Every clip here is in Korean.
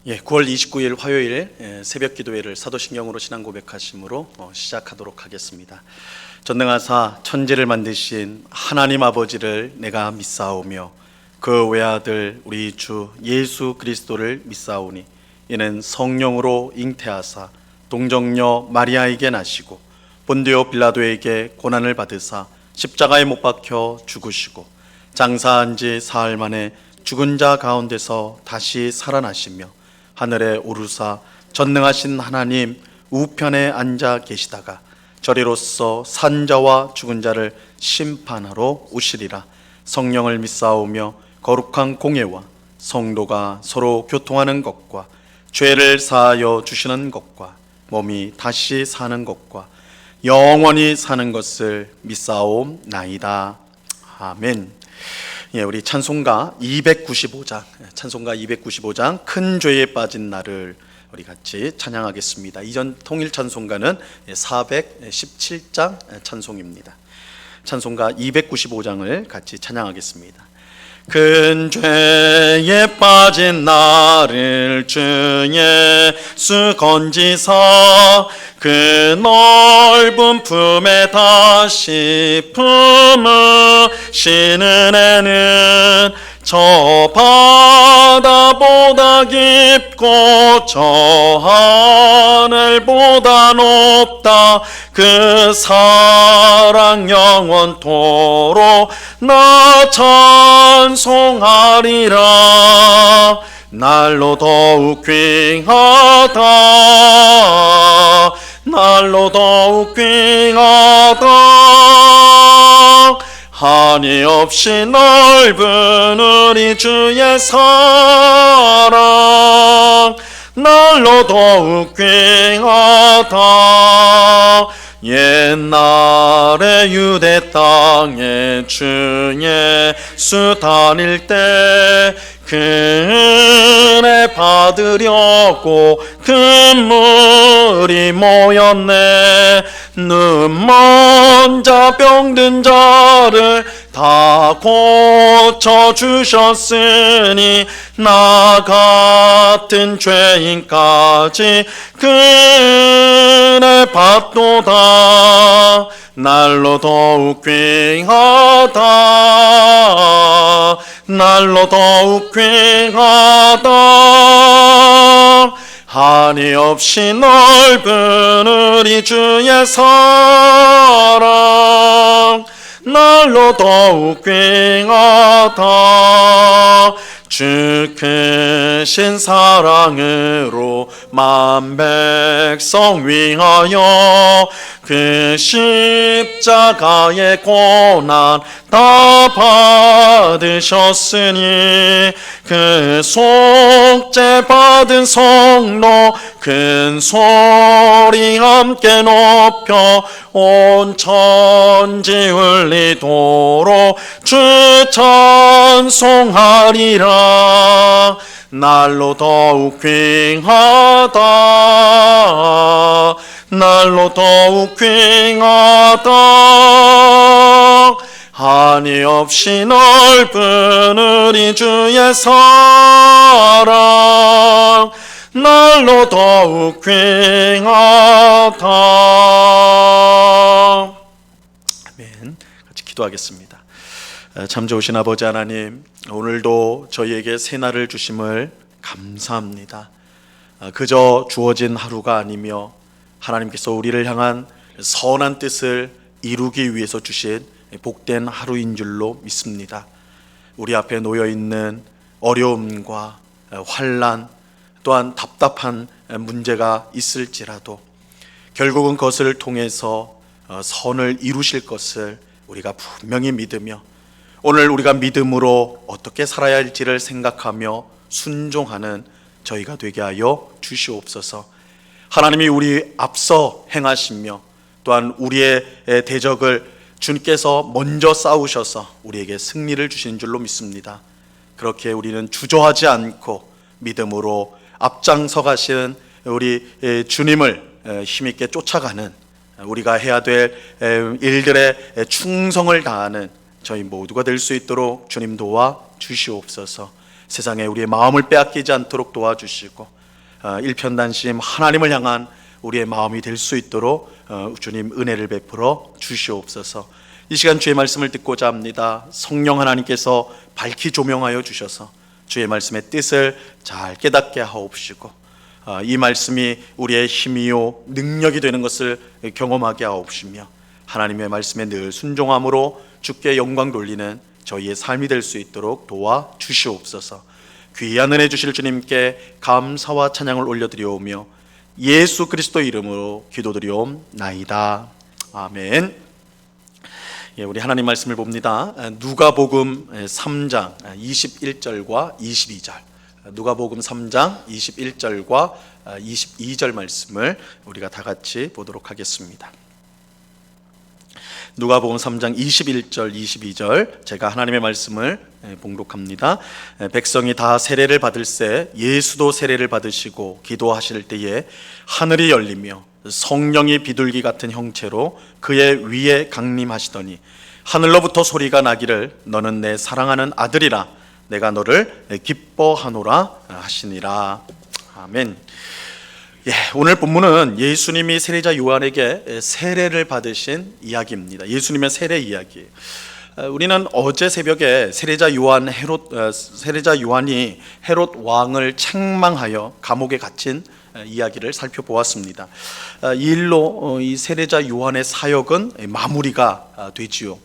9월 29일 화요일 새벽 기도회를 사도신경으로 신앙 고백하심으로 시작하도록 하겠습니다. 전능하사 천지를 만드신 하나님 아버지를 내가 믿사오며 그 외아들 우리 주 예수 그리스도를 믿사오니 이는 성령으로 잉태하사 동정녀 마리아에게 나시고 본디오 빌라도에게 고난을 받으사 십자가에 못 박혀 죽으시고 장사한 지 사흘 만에 죽은 자 가운데서 다시 살아나시며 하늘에 오르사 전능하신 하나님 우편에 앉아 계시다가 저리로서 산자와 죽은 자를 심판하러 오시리라. 성령을 믿사오며 거룩한 공예와 성도가 서로 교통하는 것과 죄를 사하여 주시는 것과 몸이 다시 사는 것과 영원히 사는 것을 믿사옵나이다. 아멘. 우리 찬송가 295장 큰 죄에 빠진 나를 우리 같이 찬양하겠습니다. 이전 통일 찬송가는 417장 찬송입니다. 찬송가 295장을 같이 찬양하겠습니다. 큰 죄에 빠진 나를 주 예수 건지사 그 넓은 품에 다시 품으시는 애는 저 바다보다 깊고 저 하늘보다 높다. 그 사랑 영원토록 나 찬송하리라. 날로 더욱 귀하다. 날로 더욱 귀하다. 한이 없이 넓은 우리 주의 사랑 날로 더욱 귀하다. 옛날에 유대 땅에 주 예수 다닐 때 은혜 받으려고 큰 무리 모였네. 눈먼 자 병든 자를 다 고쳐주셨으니 나 같은 죄인까지 그 은혜 받도다. 날로 더욱 귀하다. 날로 더욱 귀하다. 한이 없이 넓은 우리 주의 사랑 날로 더욱 귀하다. 주 크신 사랑으로 만 백성 위하여 그 십자가의 고난 다 받으셨으니 그 속죄 받은 성로 큰 소리 함께 높여 온 천지 울리도록 주 찬송하리라. 날로 더욱 귀하다. 날로 더욱 귀하다. 한이 없이 넓은 우리 주의 사랑 날로 더욱 귀하다. 아멘. 같이 기도하겠습니다. 참 좋으신 아버지 하나님, 오늘도 저희에게 새날을 주심을 감사합니다. 그저 주어진 하루가 아니며 하나님께서 우리를 향한 선한 뜻을 이루기 위해서 주신 복된 하루인 줄로 믿습니다. 우리 앞에 놓여있는 어려움과 환난 또한 답답한 문제가 있을지라도 결국은 그것을 통해서 선을 이루실 것을 우리가 분명히 믿으며 오늘 우리가 믿음으로 어떻게 살아야 할지를 생각하며 순종하는 저희가 되게 하여 주시옵소서. 하나님이 우리 앞서 행하시며 또한 우리의 대적을 주님께서 먼저 싸우셔서 우리에게 승리를 주신 줄로 믿습니다. 그렇게 우리는 주저하지 않고 믿음으로 앞장서 가시는 우리 주님을 힘있게 쫓아가는 우리가 해야 될 일들에 충성을 다하는 저희 모두가 될 수 있도록 주님 도와 주시옵소서. 세상에 우리의 마음을 빼앗기지 않도록 도와주시고 일편단심 하나님을 향한 우리의 마음이 될 수 있도록 주님 은혜를 베풀어 주시옵소서. 이 시간 주의 말씀을 듣고자 합니다. 성령 하나님께서 밝히 조명하여 주셔서 주의 말씀의 뜻을 잘 깨닫게 하옵시고 이 말씀이 우리의 힘이요 능력이 되는 것을 경험하게 하옵시며 하나님의 말씀에 늘 순종함으로 주께 영광 돌리는 저희의 삶이 될 수 있도록 도와주시옵소서. 귀한 은혜 주실 주님께 감사와 찬양을 올려드리오며 예수 그리스도 이름으로 기도드리옵나이다. 아멘. 우리 하나님 말씀을 봅니다. 누가복음 3장 21절과 22절. 누가복음 3장 21절과 22절 말씀을 우리가 다 같이 보도록 하겠습니다. 누가복음 3장 21절 22절 제가 하나님의 말씀을 봉독합니다. 백성이 다 세례를 받을새 예수도 세례를 받으시고 기도하실 때에 하늘이 열리며 성령이 비둘기 같은 형체로 그의 위에 강림하시더니 하늘로부터 소리가 나기를 너는 내 사랑하는 아들이라 내가 너를 기뻐하노라 하시니라. 아멘. 오늘 본문은 예수님이 세례자 요한에게 세례를 받으신 이야기입니다. 예수님의 세례 이야기. 우리는 어제 새벽에 세례자 요한이 헤롯 왕을 책망하여 감옥에 갇힌 이야기를 살펴보았습니다. 이 일로 이 세례자 요한의 사역은 마무리가 되지요.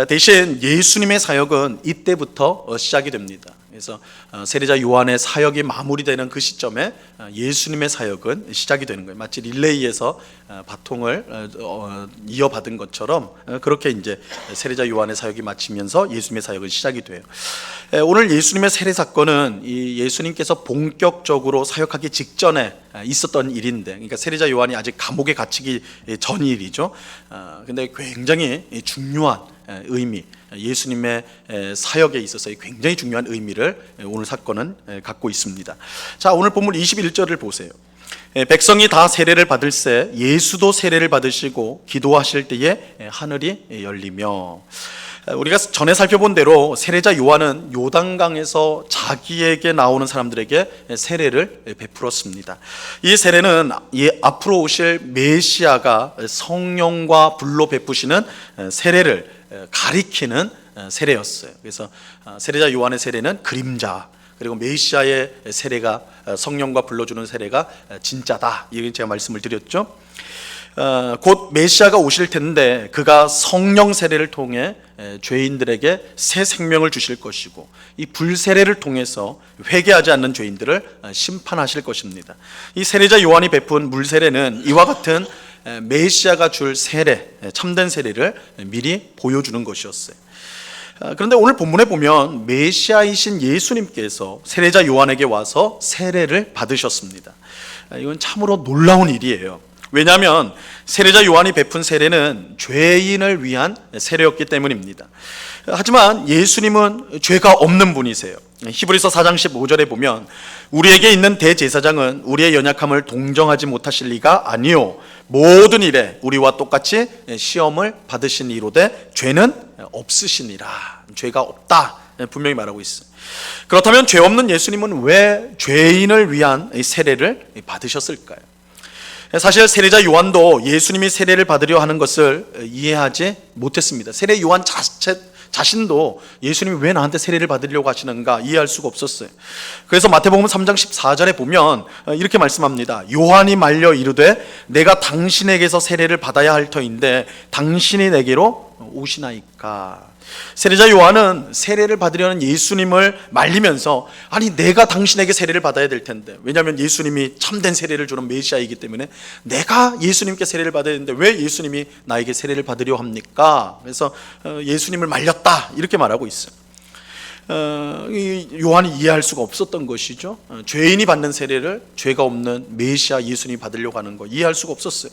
대신 예수님의 사역은 이때부터 시작이 됩니다. 그래서 세례자 요한의 사역이 마무리되는 그 시점에 예수님의 사역은 시작이 되는 거예요. 마치 릴레이에서 바통을 이어받은 것처럼 그렇게 이제 세례자 요한의 사역이 마치면서 예수님의 사역은 시작이 돼요. 오늘 예수님의 세례 사건은 이 예수님께서 본격적으로 사역하기 직전에 있었던 일인데, 그러니까 세례자 요한이 아직 감옥에 갇히기 전 일이죠. 근데 굉장히 중요한 의미, 예수님의 사역에 있어서 굉장히 중요한 의미를 오늘 사건은 갖고 있습니다. 자, 오늘 본문 21절을 보세요. 백성이 다 세례를 받을새 예수도 세례를 받으시고 기도하실 때에 하늘이 열리며, 우리가 전에 살펴본 대로 세례자 요한은 요단강에서 자기에게 나오는 사람들에게 세례를 베풀었습니다. 이 세례는 앞으로 오실 메시아가 성령과 불로 베푸시는 세례를 가리키는 세례였어요. 그래서 세례자 요한의 세례는 그림자, 그리고 메시아의 세례가 성령과 불러주는 세례가 진짜다. 이렇게 제가 말씀을 드렸죠. 곧 메시아가 오실 텐데 그가 성령 세례를 통해 죄인들에게 새 생명을 주실 것이고, 이 불세례를 통해서 회개하지 않는 죄인들을 심판하실 것입니다. 이 세례자 요한이 베푼 물세례는 이와 같은 메시아가 줄 세례, 참된 세례를 미리 보여주는 것이었어요. 그런데 오늘 본문에 보면 메시아이신 예수님께서 세례자 요한에게 와서 세례를 받으셨습니다. 이건 참으로 놀라운 일이에요. 왜냐하면 세례자 요한이 베푼 세례는 죄인을 위한 세례였기 때문입니다. 하지만 예수님은 죄가 없는 분이세요. 히브리서 4장 15절에 보면 우리에게 있는 대제사장은 우리의 연약함을 동정하지 못하실 리가 아니요 모든 일에 우리와 똑같이 시험을 받으신 이로되 죄는 없으시니라. 죄가 없다 분명히 말하고 있어요. 그렇다면 죄 없는 예수님은 왜 죄인을 위한 세례를 받으셨을까요? 사실 세례자 요한도 예수님이 세례를 받으려 하는 것을 이해하지 못했습니다. 세례 요한 자신도 예수님이 왜 나한테 세례를 받으려고 하시는가 이해할 수가 없었어요. 그래서 마태복음 3장 14절에 보면 이렇게 말씀합니다. 요한이 말려 이르되 내가 당신에게서 세례를 받아야 할 터인데 당신이 내게로 오시나이까. 세례자 요한은 세례를 받으려는 예수님을 말리면서 아니 내가 당신에게 세례를 받아야 될 텐데, 왜냐하면 예수님이 참된 세례를 주는 메시아이기 때문에 내가 예수님께 세례를 받아야 되는데 왜 예수님이 나에게 세례를 받으려 합니까? 그래서 예수님을 말렸다 이렇게 말하고 있어요. 요한이 이해할 수가 없었던 것이죠. 죄인이 받는 세례를 죄가 없는 메시아 예수님이 받으려고 하는 거 이해할 수가 없었어요.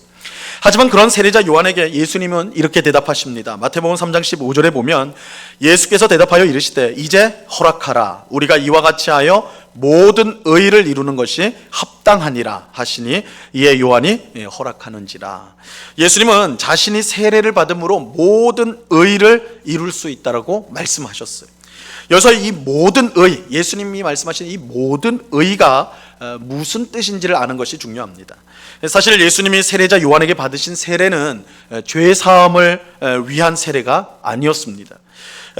하지만 그런 세례자 요한에게 예수님은 이렇게 대답하십니다. 마태복음 3장 15절에 보면 예수께서 대답하여 이르시되 이제 허락하라. 우리가 이와 같이 하여 모든 의를 이루는 것이 합당하니라 하시니 이에 요한이 허락하는지라. 예수님은 자신이 세례를 받음으로 모든 의를 이룰 수 있다라고 말씀하셨어요. 여기서 이 모든 의, 예수님이 말씀하신 이 모든 의가 무슨 뜻인지를 아는 것이 중요합니다. 사실 예수님이 세례자 요한에게 받으신 세례는 죄 사함을 위한 세례가 아니었습니다.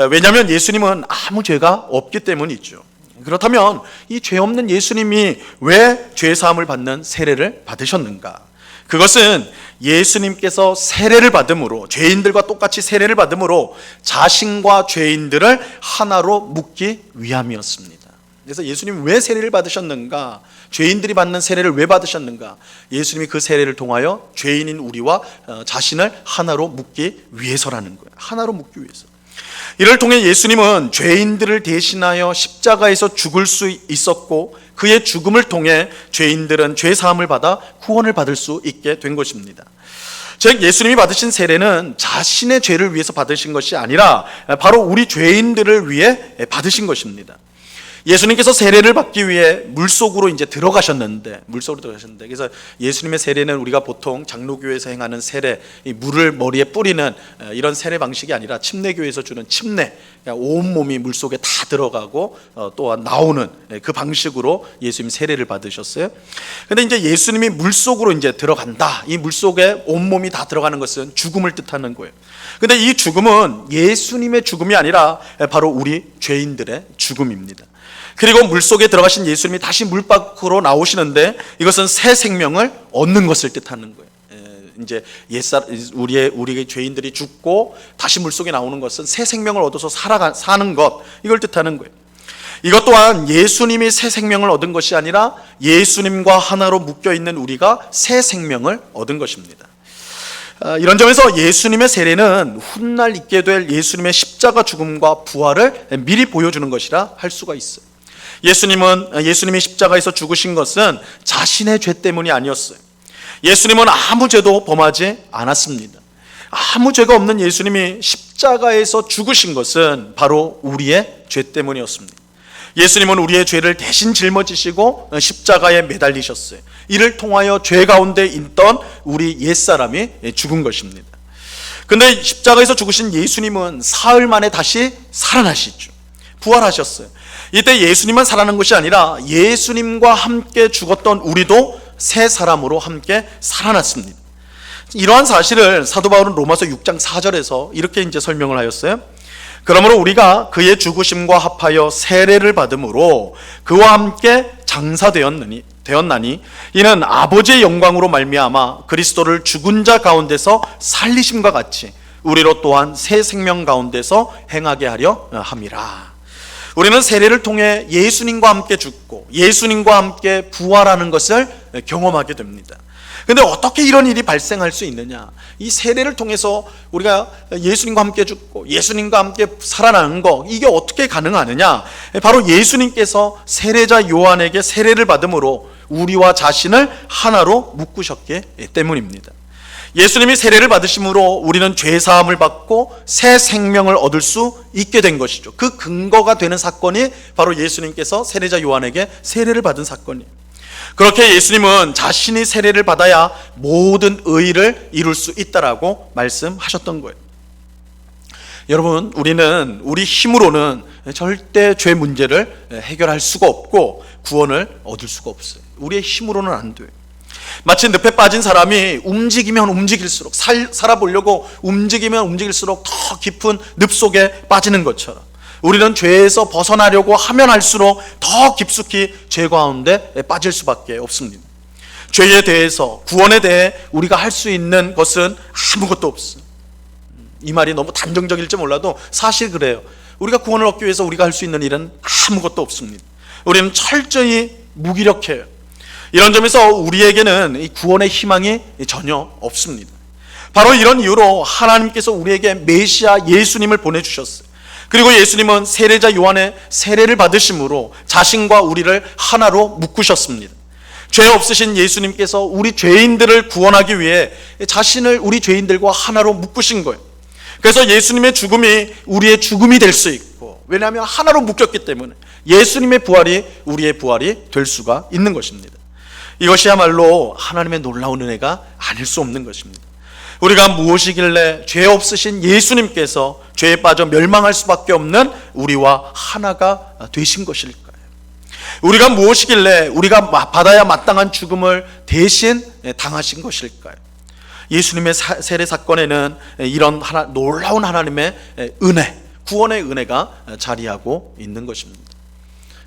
왜냐하면 예수님은 아무 죄가 없기 때문이죠. 그렇다면 이 죄 없는 예수님이 왜 죄 사함을 받는 세례를 받으셨는가? 그것은 예수님께서 세례를 받음으로, 죄인들과 똑같이 세례를 받음으로 자신과 죄인들을 하나로 묶기 위함이었습니다. 그래서 예수님이 왜 세례를 받으셨는가? 죄인들이 받는 세례를 왜 받으셨는가? 예수님이 그 세례를 통하여 죄인인 우리와 자신을 하나로 묶기 위해서라는 거예요. 하나로 묶기 위해서. 이를 통해 예수님은 죄인들을 대신하여 십자가에서 죽을 수 있었고, 그의 죽음을 통해 죄인들은 죄 사함을 받아 구원을 받을 수 있게 된 것입니다. 즉 예수님이 받으신 세례는 자신의 죄를 위해서 받으신 것이 아니라 바로 우리 죄인들을 위해 받으신 것입니다. 예수님께서 세례를 받기 위해 물속으로 들어가셨는데, 그래서 예수님의 세례는 우리가 보통 장로교에서 행하는 세례, 이 물을 머리에 뿌리는 이런 세례 방식이 아니라 침례교에서 주는 침례, 온 몸이 물속에 다 들어가고 또한 나오는 그 방식으로 예수님 세례를 받으셨어요. 근데 이제 예수님이 물속으로 들어간다, 이 물속에 온 몸이 다 들어가는 것은 죽음을 뜻하는 거예요. 근데 이 죽음은 예수님의 죽음이 아니라 바로 우리 죄인들의 죽음입니다. 그리고 물속에 들어가신 예수님이 다시 물 밖으로 나오시는데, 이것은 새 생명을 얻는 것을 뜻하는 거예요. 우리의 죄인들이 죽고 다시 물속에 나오는 것은 새 생명을 얻어서 사는 것, 이걸 뜻하는 거예요. 이것 또한 예수님이 새 생명을 얻은 것이 아니라 예수님과 하나로 묶여 있는 우리가 새 생명을 얻은 것입니다. 이런 점에서 예수님의 세례는 훗날 있게 될 예수님의 십자가 죽음과 부활을 미리 보여주는 것이라 할 수가 있어요. 예수님이 십자가에서 죽으신 것은 자신의 죄 때문이 아니었어요. 예수님은 아무 죄도 범하지 않았습니다. 아무 죄가 없는 예수님이 십자가에서 죽으신 것은 바로 우리의 죄 때문이었습니다. 예수님은 우리의 죄를 대신 짊어지시고 십자가에 매달리셨어요. 이를 통하여 죄 가운데 있던 우리 옛사람이 죽은 것입니다. 그런데 십자가에서 죽으신 예수님은 사흘 만에 다시 살아나시죠. 부활하셨어요. 이때 예수님만 살아난 것이 아니라 예수님과 함께 죽었던 우리도 새 사람으로 함께 살아났습니다. 이러한 사실을 사도 바울은 로마서 6장 4절에서 이렇게 설명을 하였어요. 그러므로 우리가 그의 죽으심과 합하여 세례를 받음으로 그와 함께 장사되었나니 이는 아버지의 영광으로 말미암아 그리스도를 죽은 자 가운데서 살리심과 같이 우리로 또한 새 생명 가운데서 행하게 하려 함이라. 우리는 세례를 통해 예수님과 함께 죽고 예수님과 함께 부활하는 것을 경험하게 됩니다. 그런데 어떻게 이런 일이 발생할 수 있느냐? 이 세례를 통해서 우리가 예수님과 함께 죽고 예수님과 함께 살아나는 거, 이게 어떻게 가능하느냐? 바로 예수님께서 세례자 요한에게 세례를 받음으로 우리와 자신을 하나로 묶으셨기 때문입니다. 예수님이 세례를 받으심으로 우리는 죄 사함을 받고 새 생명을 얻을 수 있게 된 것이죠. 그 근거가 되는 사건이 바로 예수님께서 세례자 요한에게 세례를 받은 사건이에요. 그렇게 예수님은 자신이 세례를 받아야 모든 의를 이룰 수 있다라고 말씀하셨던 거예요. 여러분, 우리는 우리 힘으로는 절대 죄 문제를 해결할 수가 없고 구원을 얻을 수가 없어요. 우리의 힘으로는 안 돼요. 마치 늪에 빠진 사람이 움직이면 움직일수록, 살아보려고 움직이면 움직일수록 더 깊은 늪 속에 빠지는 것처럼 우리는 죄에서 벗어나려고 하면 할수록 더 깊숙이 죄 가운데 빠질 수밖에 없습니다. 죄에 대해서, 구원에 대해 우리가 할 수 있는 것은 아무것도 없어요. 이 말이 너무 단정적일지 몰라도 사실 그래요. 우리가 구원을 얻기 위해서 우리가 할 수 있는 일은 아무것도 없습니다. 우리는 철저히 무기력해요. 이런 점에서 우리에게는 이 구원의 희망이 전혀 없습니다. 바로 이런 이유로 하나님께서 우리에게 메시아 예수님을 보내주셨어요. 그리고 예수님은 세례자 요한의 세례를 받으심으로 자신과 우리를 하나로 묶으셨습니다. 죄 없으신 예수님께서 우리 죄인들을 구원하기 위해 자신을 우리 죄인들과 하나로 묶으신 거예요. 그래서 예수님의 죽음이 우리의 죽음이 될 수 있고, 왜냐하면 하나로 묶였기 때문에 예수님의 부활이 우리의 부활이 될 수가 있는 것입니다. 이것이야말로 하나님의 놀라운 은혜가 아닐 수 없는 것입니다. 우리가 무엇이길래 죄 없으신 예수님께서 죄에 빠져 멸망할 수밖에 없는 우리와 하나가 되신 것일까요? 우리가 무엇이길래 우리가 받아야 마땅한 죽음을 대신 당하신 것일까요? 예수님의 세례 사건에는 이런 놀라운 하나님의 은혜, 구원의 은혜가 자리하고 있는 것입니다.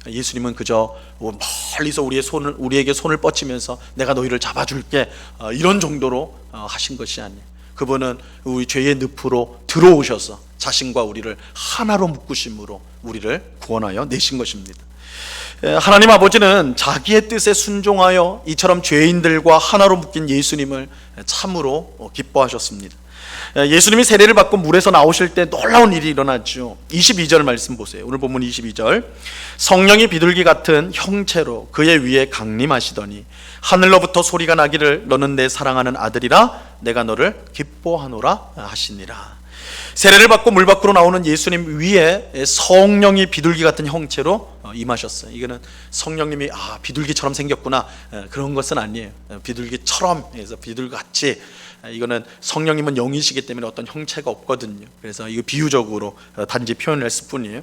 예수님은 그저 멀리서 우리에게 손을 뻗치면서 내가 너희를 잡아줄게, 이런 정도로 하신 것이 아니에요. 그분은 우리 죄의 늪으로 들어오셔서 자신과 우리를 하나로 묶으심으로 우리를 구원하여 내신 것입니다. 하나님 아버지는 자기의 뜻에 순종하여 이처럼 죄인들과 하나로 묶인 예수님을 참으로 기뻐하셨습니다. 예수님이 세례를 받고 물에서 나오실 때 놀라운 일이 일어났죠. 22절 말씀 보세요. 오늘 본문 22절. 성령이 비둘기 같은 형체로 그의 위에 강림하시더니 하늘로부터 소리가 나기를 너는 내 사랑하는 아들이라 내가 너를 기뻐하노라 하시니라. 세례를 받고 물 밖으로 나오는 예수님 위에 성령이 비둘기 같은 형체로 임하셨어요. 이거는 성령님이 비둘기처럼 생겼구나, 그런 것은 아니에요. 비둘기처럼 해서 비둘기같이, 이거는 성령님은 영이시기 때문에 어떤 형체가 없거든요. 그래서 이거 비유적으로 단지 표현을 했을 뿐이에요.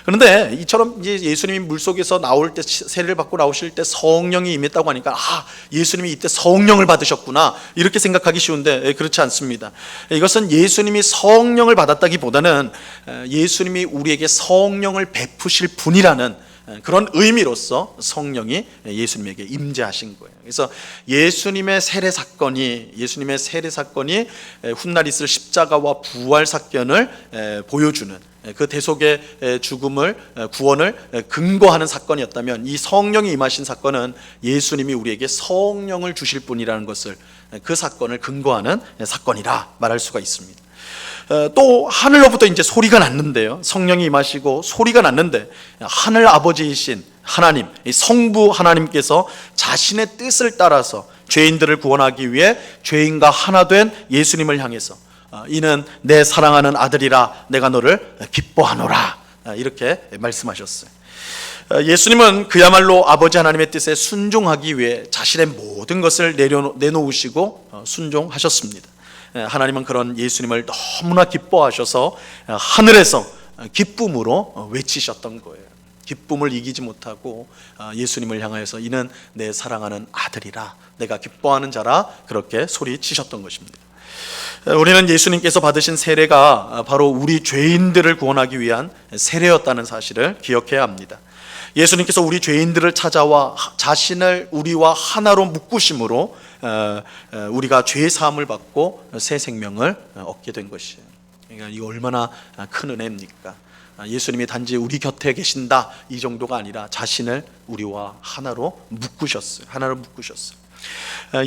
그런데 이처럼 이제 예수님이 물속에서 나올 때, 세례를 받고 나오실 때 성령이 임했다고 하니까 예수님이 이때 성령을 받으셨구나, 이렇게 생각하기 쉬운데 그렇지 않습니다. 이것은 예수님이 성령을 받았다기보다는 예수님이 우리에게 성령을 베푸실 분이라는 그런 의미로서 성령이 예수님에게 임재하신 거예요. 그래서 예수님의 세례 사건이 훗날 있을 십자가와 부활 사건을 보여주는, 그 대속의 죽음을, 구원을 근거하는 사건이었다면, 이 성령이 임하신 사건은 예수님이 우리에게 성령을 주실 분이라는 것을, 그 사건을 근거하는 사건이라 말할 수가 있습니다. 또 하늘로부터 이제 소리가 났는데요, 성령이 임하시고 소리가 났는데 하늘 아버지이신 하나님, 성부 하나님께서 자신의 뜻을 따라서 죄인들을 구원하기 위해 죄인과 하나 된 예수님을 향해서 이는 내 사랑하는 아들이라 내가 너를 기뻐하노라, 이렇게 말씀하셨어요. 예수님은 그야말로 아버지 하나님의 뜻에 순종하기 위해 자신의 모든 것을 내놓으시고 순종하셨습니다. 하나님은 그런 예수님을 너무나 기뻐하셔서 하늘에서 기쁨으로 외치셨던 거예요. 기쁨을 이기지 못하고 예수님을 향하여서 이는 내 사랑하는 아들이라 내가 기뻐하는 자라, 그렇게 소리치셨던 것입니다. 우리는 예수님께서 받으신 세례가 바로 우리 죄인들을 구원하기 위한 세례였다는 사실을 기억해야 합니다. 예수님께서 우리 죄인들을 찾아와 자신을 우리와 하나로 묶으심으로 우리가 죄 사함을 받고 새 생명을 얻게 된 것이에요. 그러니까 이거 얼마나 큰 은혜입니까? 예수님이 단지 우리 곁에 계신다, 이 정도가 아니라 자신을 우리와 하나로 묶으셨어요.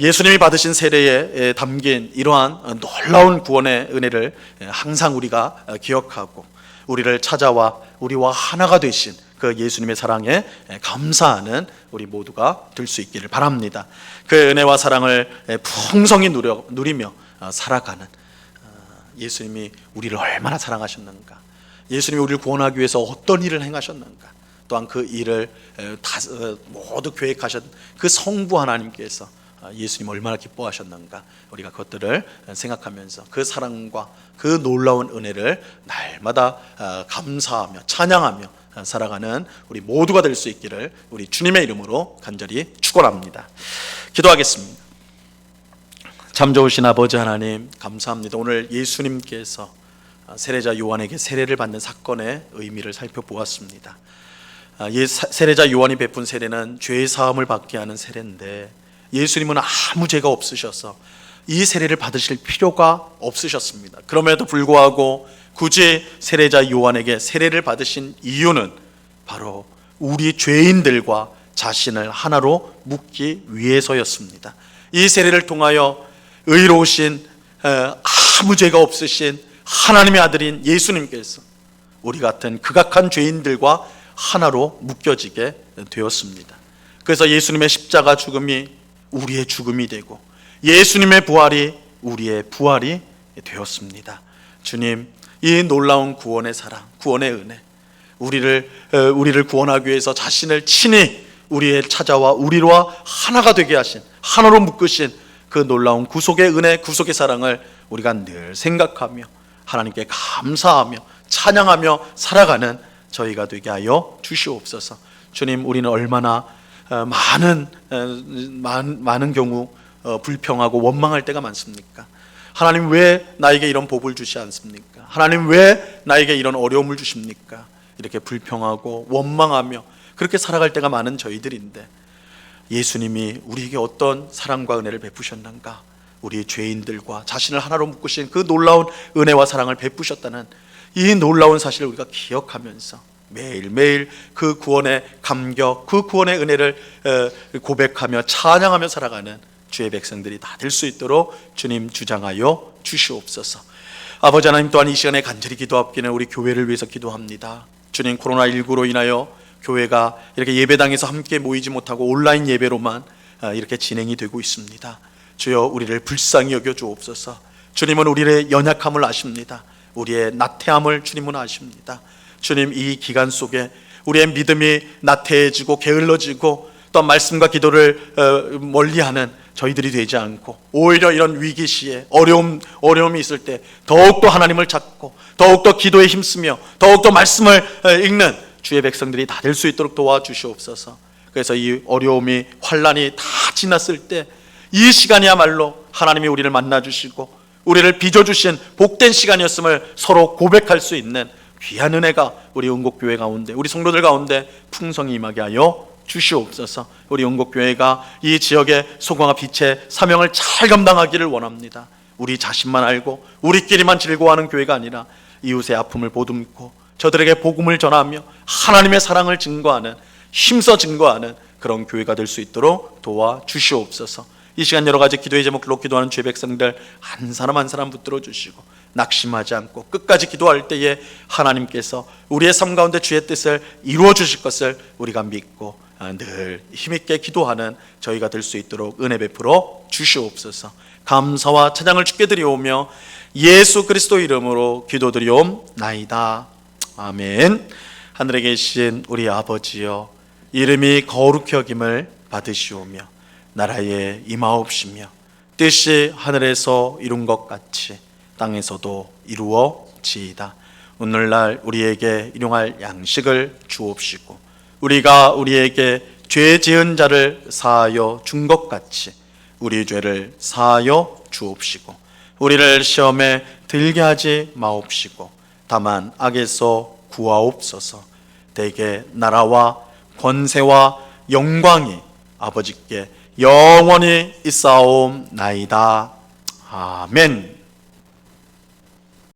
예수님이 받으신 세례에 담긴 이러한 놀라운 구원의 은혜를 항상 우리가 기억하고 우리를 찾아와 우리와 하나가 되신 그 예수님의 사랑에 감사하는 우리 모두가 될 수 있기를 바랍니다. 그 은혜와 사랑을 풍성히 누리며 살아가는, 예수님이 우리를 얼마나 사랑하셨는가, 예수님이 우리를 구원하기 위해서 어떤 일을 행하셨는가, 또한 그 일을 모두 계획하신 그 성부 하나님께서 예수님 얼마나 기뻐하셨는가, 우리가 그것들을 생각하면서 그 사랑과 그 놀라운 은혜를 날마다 감사하며 찬양하며 살아가는 우리 모두가 될 수 있기를 우리 주님의 이름으로 간절히 축원합니다. 기도하겠습니다. 참 좋으신 아버지 하나님, 감사합니다. 오늘 예수님께서 세례자 요한에게 세례를 받는 사건의 의미를 살펴보았습니다. 세례자 요한이 베푼 세례는 죄 사함을 받게 하는 세례인데, 예수님은 아무 죄가 없으셔서 이 세례를 받으실 필요가 없으셨습니다. 그럼에도 불구하고 굳이 세례자 요한에게 세례를 받으신 이유는 바로 우리 죄인들과 자신을 하나로 묶기 위해서였습니다. 이 세례를 통하여 의로우신, 아무 죄가 없으신 하나님의 아들인 예수님께서 우리 같은 극악한 죄인들과 하나로 묶여지게 되었습니다. 그래서 예수님의 십자가 죽음이 우리의 죽음이 되고 예수님의 부활이 우리의 부활이 되었습니다. 주님, 이 놀라운 구원의 사랑, 구원의 은혜, 우리를 구원하기 위해서 자신을 친히 우리의 찾아와 우리와 하나가 되게 하신, 하나로 묶으신 그 놀라운 구속의 은혜, 구속의 사랑을 우리가 늘 생각하며 하나님께 감사하며 찬양하며 살아가는 저희가 되게 하여 주시옵소서. 주님, 우리는 얼마나 많은 경우 불평하고 원망할 때가 많습니까? 하나님, 왜 나에게 이런 복을 주시 않습니까? 하나님, 왜 나에게 이런 어려움을 주십니까? 이렇게 불평하고 원망하며 그렇게 살아갈 때가 많은 저희들인데, 예수님이 우리에게 어떤 사랑과 은혜를 베푸셨는가? 우리 죄인들과 자신을 하나로 묶으신 그 놀라운 은혜와 사랑을 베푸셨다는 이 놀라운 사실을 우리가 기억하면서 매일매일 그 구원의 감격, 그 구원의 은혜를 고백하며 찬양하며 살아가는 주의 백성들이 다 될 수 있도록 주님 주장하여 주시옵소서. 아버지 하나님, 또한 이 시간에 간절히 기도합기는 우리 교회를 위해서 기도합니다. 주님, 코로나19로 인하여 교회가 이렇게 예배당에서 함께 모이지 못하고 온라인 예배로만 이렇게 진행이 되고 있습니다. 주여, 우리를 불쌍히 여겨 주옵소서. 주님은 우리의 연약함을 아십니다. 우리의 나태함을 주님은 아십니다. 주님, 이 기간 속에 우리의 믿음이 나태해지고 게을러지고 또 말씀과 기도를 멀리하는 저희들이 되지 않고, 오히려 이런 위기 시에 어려움이 있을 때 더욱더 하나님을 찾고 더욱더 기도에 힘쓰며 더욱더 말씀을 읽는 주의 백성들이 다 될 수 있도록 도와주시옵소서. 그래서 이 어려움이, 환난이 다 지났을 때 이 시간이야말로 하나님이 우리를 만나주시고 우리를 빚어주신 복된 시간이었음을 서로 고백할 수 있는 귀한 은혜가 우리 은곡교회 가운데, 우리 성도들 가운데 풍성히 임하게 하여 주시옵소서. 우리 은곡교회가 이 지역의 소광과 빛의 사명을 잘 감당하기를 원합니다. 우리 자신만 알고 우리끼리만 즐거워하는 교회가 아니라 이웃의 아픔을 보듬고 저들에게 복음을 전하며 하나님의 사랑을 증거하는, 힘써 증거하는 그런 교회가 될 수 있도록 도와주시옵소서. 이 시간 여러 가지 기도의 제목들로 기도하는 주의 백성들 한 사람 한 사람 붙들어 주시고 낙심하지 않고 끝까지 기도할 때에 하나님께서 우리의 삶 가운데 주의 뜻을 이루어 주실 것을 우리가 믿고 늘 힘있게 기도하는 저희가 될 수 있도록 은혜 베풀어 주시옵소서. 감사와 찬양을 주께 드리오며 예수 그리스도 이름으로 기도드리옵나이다. 아멘. 하늘에 계신 우리 아버지여, 이름이 거룩히 여김을 받으시오며 나라에 임하옵시며 뜻이 하늘에서 이룬 것 같이 땅에서도 이루어지이다. 오늘날 우리에게 일용할 양식을 주옵시고 우리가 우리에게 죄 지은 자를 사하여 준 것 같이 우리 죄를 사하여 주옵시고 우리를 시험에 들게 하지 마옵시고 다만 악에서 구하옵소서. 대개 나라와 권세와 영광이 아버지께 영원히 있사옵나이다. 아멘.